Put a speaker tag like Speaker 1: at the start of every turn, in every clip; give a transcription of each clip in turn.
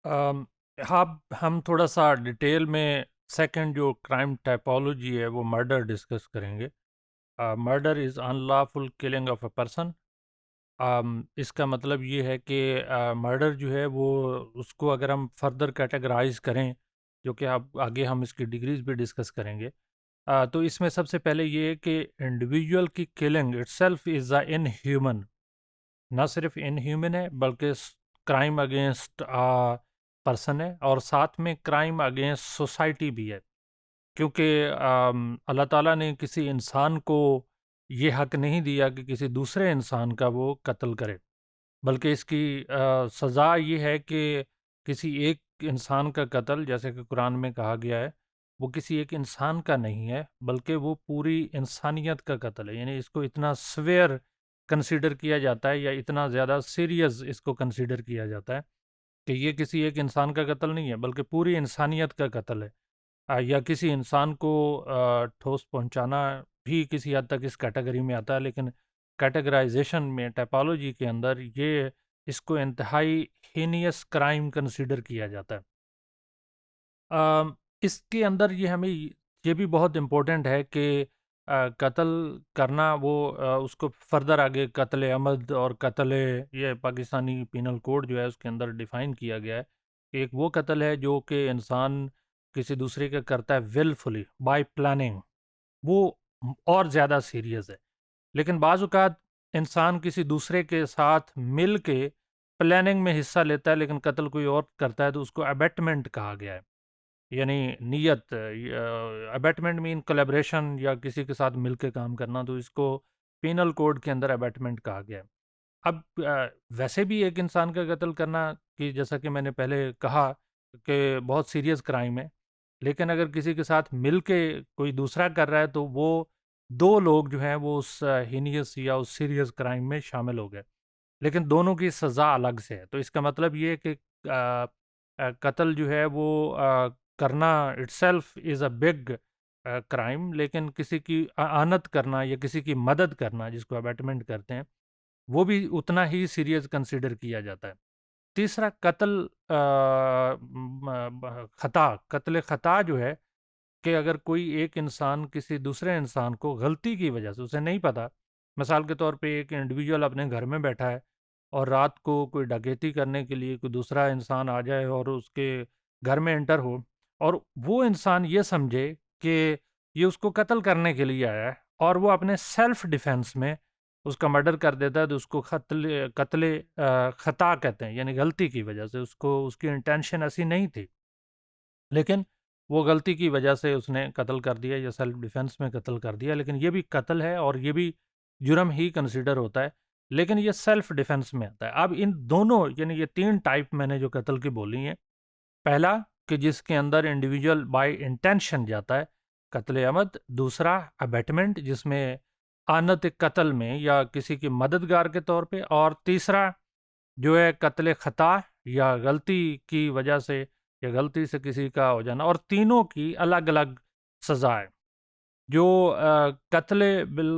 Speaker 1: अम, हाँ, हम थोड़ा-सा डिटेल में सेकंड जो क्राइम टाइपोलॉजी है वो मर्डर डिस्कस करेंगे। Murder is unlawful killing of a person. इसका मतलब ये है कि मर्डर जो है वो उसको अगर हम फर्दर कैटेगराइज़ करें, जो कि अब आगे हम इसकी डिग्रीज़ भी डिस्कस करेंगे। तो इसमें सबसे पहले ये है कि इंडिविजुअल की killing itself is a inhuman. ना सिर्फ इनह्यूमन है बल्कि क्राइम अगेंस्ट पर्सन है और साथ में क्राइम अगेंस्ट सोसाइटी भी है, क्योंकि अल्लाह ताला ने किसी इंसान को ये हक नहीं दिया कि किसी दूसरे इंसान का वो कत्ल करे, बल्कि इसकी सज़ा ये है कि किसी एक इंसान का कत्ल, जैसे कि कुरान में कहा गया है, वो किसी एक इंसान का नहीं है बल्कि वो पूरी इंसानियत का कत्ल है। यानी इसको इतना स्वेयर कंसीडर किया जाता है या इतना ज़्यादा सीरियस इसको कंसीडर किया जाता है कि ये किसी एक इंसान का कत्ल नहीं है बल्कि पूरी इंसानियत का कत्ल है। या किसी इंसान को ठोस पहुंचाना भी किसी हद तक इस कैटेगरी में आता है, लेकिन कैटेगराइजेशन में टाइपोलॉजी के अंदर ये इसको इंतहाई हीनियस क्राइम कंसीडर किया जाता है। इसके अंदर ये हमें ये भी बहुत इम्पोर्टेंट है कि कत्ल करना वो उसको फर्दर आगे कत्ल अमद और कत्ल, ये पाकिस्तानी पिनल कोड जो है उसके अंदर डिफ़ाइन किया गया है कि एक वो कत्ल है जो कि इंसान किसी दूसरे का करता है विलफुली बाय प्लानिंग, वो और ज़्यादा सीरियस है। लेकिन बाज़ औक़ात इंसान किसी दूसरे के साथ मिल के प्लानिंग में हिस्सा लेता है लेकिन कत्ल कोई और करता है, तो उसको अबैटमेंट कहा गया है। यानी नियत, अबैटमेंट मीन कोलैबोरेशन या किसी के साथ मिलके काम करना, तो इसको पीनल कोड के अंदर अबैटमेंट कहा गया है। अब वैसे भी एक इंसान का कत्ल करना, कि जैसा कि मैंने पहले कहा कि बहुत सीरियस क्राइम है, लेकिन अगर किसी के साथ मिलके कोई दूसरा कर रहा है तो वो 2 लोग जो हैं वो उस हीनियस या उस सीरियस क्राइम में शामिल हो गए। लेकिन दोनों की सज़ा अलग से है। तो इसका मतलब ये है कि कत्ल जो है वो करना itself is a big crime, लेकिन किसी की आनत करना या किसी की मदद करना, जिसको अबैटमेंट करते हैं, वो भी उतना ही सीरियस कंसीडर किया जाता है। तीसरा कत्ल कत्ल ख़ता जो है कि अगर कोई एक इंसान किसी दूसरे इंसान को गलती की वजह से, उसे नहीं पता, मिसाल के तौर पे एक इंडिविजुअल अपने घर में बैठा है और रात को कोई डकैती करने के लिए कोई दूसरा इंसान आ जाए और उसके घर में एंटर हो, और वो इंसान ये समझे कि ये उसको कत्ल करने के लिए आया है और वो अपने सेल्फ डिफेंस में उसका मर्डर कर देता है, तो उसको कत्ल कत्ल खता कहते हैं। यानी गलती की वजह से, उसको उसकी इंटेंशन ऐसी नहीं थी, लेकिन वो गलती की वजह से उसने कत्ल कर दिया या सेल्फ डिफेंस में कत्ल कर दिया, लेकिन ये भी कत्ल है और ये भी जुर्म ही कंसिडर होता है, लेकिन ये सेल्फ डिफेंस में आता है। अब इन दोनों, यानी ये 3 टाइप मैंने जो कत्ल की बोली हैं, पहला कि जिसके अंदर इंडिविजुअल बाय इंटेंशन जाता है, कत्ल अमद। दूसरा अबैटमेंट, जिसमें आनत कत्ल में या किसी की मददगार के तौर पे। और तीसरा जो है कत्ल खता, या गलती की वजह से या गलती से किसी का हो जाना। और तीनों की अलग अलग सज़ा है। जो कत्ल बिल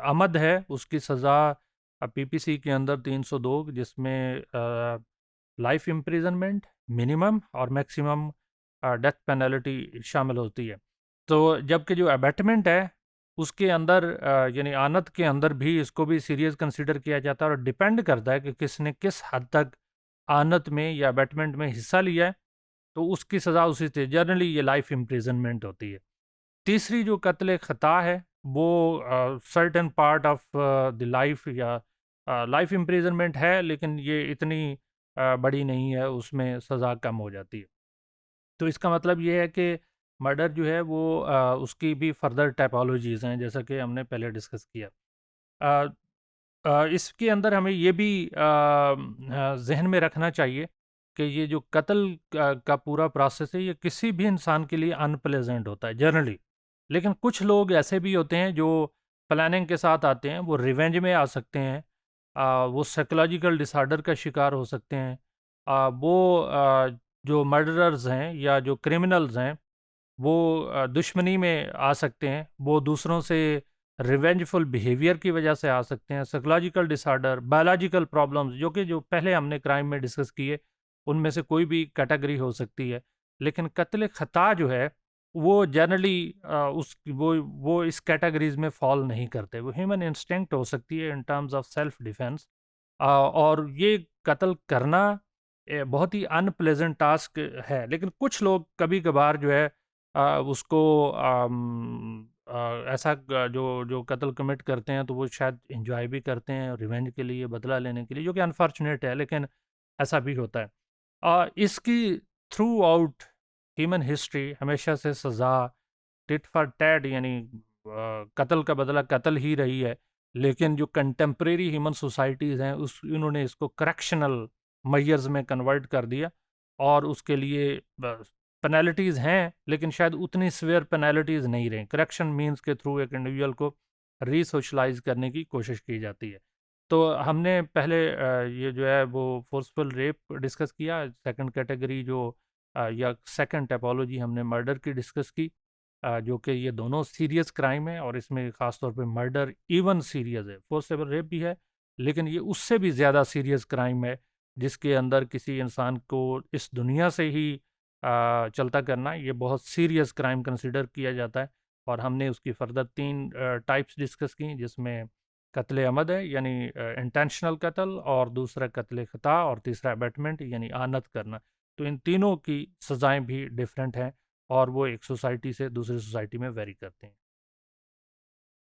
Speaker 1: अमद है उसकी सज़ा पीपीसी के अंदर 302, जिसमें लाइफ इम्प्रिजनमेंट मिनिमम और मैक्सिमम डेथ पेनल्टी शामिल होती है। तो जबकि जो अबैटमेंट है उसके अंदर यानी आनत के अंदर भी इसको भी सीरियस कंसीडर किया जाता है, और डिपेंड करता है कि किसने किस हद तक आनत में या अबैटमेंट में हिस्सा लिया है, तो उसकी सज़ा उसी से जनरली ये लाइफ इम्प्रिजनमेंट होती है। तीसरी जो कत्ल खता है वो certain part of the life या लाइफ इम्प्रिजनमेंट है, लेकिन ये इतनी बड़ी नहीं है, उसमें सज़ा कम हो जाती है। तो इसका मतलब ये है कि मर्डर जो है वो उसकी भी फर्दर टाइपोलॉजीज़ हैं, जैसा कि हमने पहले डिस्कस किया। अ इसके अंदर हमें ये भी ज़हन में रखना चाहिए कि ये जो कत्ल का पूरा प्रोसेस है, ये किसी भी इंसान के लिए अनप्लेज़ेंट होता है जनरली। लेकिन कुछ लोग ऐसे भी होते हैं जो प्लानिंग के साथ आते हैं, वो रिवेंज में आ सकते हैं, वो साइकोलॉजिकल डिसऑर्डर का शिकार हो सकते हैं। वो जो मर्डरर्स हैं या जो क्रिमिनल्स हैं, वो दुश्मनी में आ सकते हैं, वो दूसरों से रिवेंजफुल बिहेवियर की वजह से आ सकते हैं, साइकोलॉजिकल डिसऑर्डर, बायोलॉजिकल प्रॉब्लम्स, जो कि जो पहले हमने क्राइम में डिस्कस किए, उनमें से कोई भी कैटेगरी हो सकती है। लेकिन कत्ल ख़ता जो है वो जनरली उस वो इस कैटेगरीज में फॉल नहीं करते। वो ह्यूमन इंस्टिंक्ट हो सकती है in terms of self defence. और ये कत्ल करना बहुत ही अनप्लेजेंट टास्क है, लेकिन कुछ लोग कभी कभार जो है उसको ऐसा जो जो कत्ल कमिट करते हैं तो वो शायद इंजॉय भी करते हैं रिवेंज के लिए, बदला लेने के लिए, जो कि अनफॉर्चुनेट है, लेकिन ऐसा भी होता है। इसकी थ्रू आउट ह्यूमन हिस्ट्री हमेशा से सज़ा टिट फॉर टैट, यानी कत्ल का बदला कत्ल ही रही है। लेकिन जो कंटेम्प्रेरी ह्यूमन सोसाइटीज़ हैं उस उन्होंने इसको करेक्शनल मेजर्स में कन्वर्ट कर दिया, और उसके लिए पेनल्टीज़ हैं, लेकिन शायद उतनी सिवियर पेनल्टीज़ नहीं रहीं। करेक्शन मीन्स के थ्रू एक इंडिविजुअल को रीसोशलाइज करने की कोशिश की जाती है। तो हमने पहले ये जो है वो फोर्सफुल रेप डिस्कस किया। सेकंड कैटेगरी जो या सेकंड टाइपोलॉजी हमने मर्डर की डिस्कस की, जो कि ये दोनों सीरियस क्राइम है, और इसमें ख़ास तौर पे मर्डर इवन सीरियस है। फोर्सेबल रेप भी है, लेकिन ये उससे भी ज़्यादा सीरियस क्राइम है, जिसके अंदर किसी इंसान को इस दुनिया से ही चलता करना, ये बहुत सीरियस क्राइम कंसिडर किया जाता है। और हमने उसकी फर्दर 3 टाइप्स डिस्कस की, जिसमें कत्ल अमद है यानी इंटेंशनल कत्ल, और दूसरा कत्ल ख़ता, और तीसरा अबैटमेंट यानी आनत करना। तो इन तीनों की सज़ाएं भी डिफरेंट हैं, और वो एक सोसाइटी से दूसरी सोसाइटी में वेरी करते हैं।